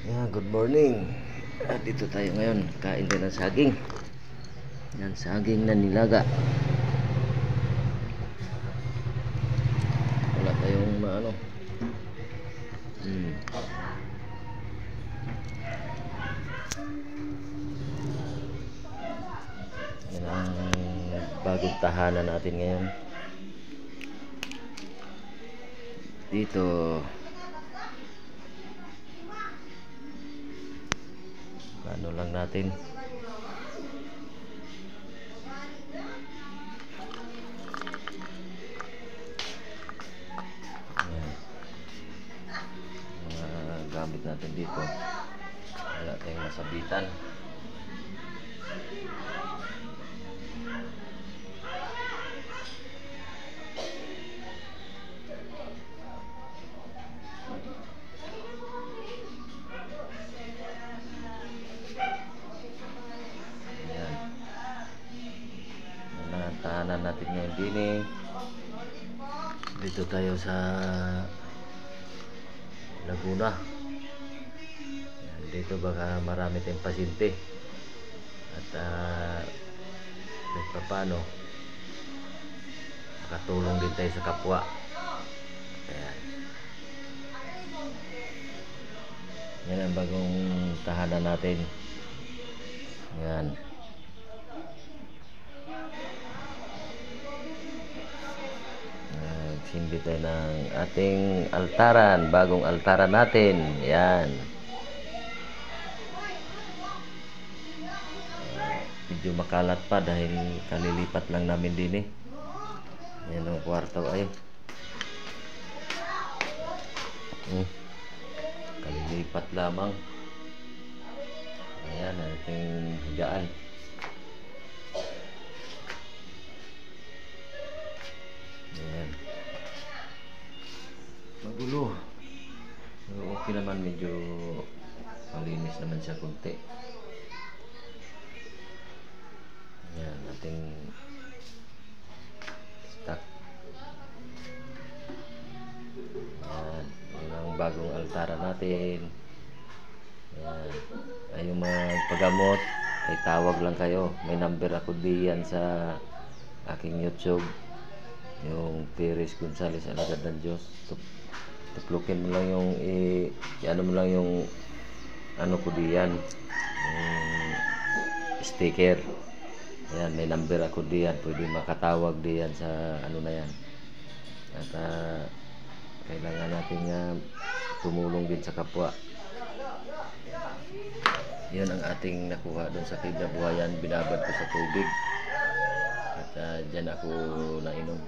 Good morning. Dito tayo ngayon. Kain tayo ng saging. Yan, saging na nilaga. Wala tayong maano. Yan ang bagong tahanan natin ngayon. Dito ano lang natin, ayan, mga gamit natin dito, wala tayong masabitan. Tahanan natin ngayon din dito tayo sa Laguna. Yan, dito baka marami tayong pasyente at paano makatulong din tayo sa kapwa. Ayan. Yan ang bagong tahanan natin. Yan. Simbi tayo ng ating altaran, bagong altaran natin. Yan. Medyo makalat pa dahil kalilipat lang namin din Yan ang kwarto ay. Kalilipat lamang. Ayan ang ating higaan. Ayan. Magulo. Okay naman, medyo malinis naman siya kunti. Yan, ating stock. Yan, yun ang bagong altara natin. Yan. Ay, yung magpagamot ay tawag lang kayo. May number ako diyan sa aking YouTube. Yung Perez Gonzales Alagad ng Diyos. Tuplukin mo lang yung ano mo lang yung ano ko diyan, yung sticker. Ayan, may number ako diyan, pwede makatawag diyan sa ano na yan. At kailangan natin tumulong din sa kapwa. Yan ang ating nakuha doon sa kinabuhayan, binabad ko sa tubig at dyan ako nainom.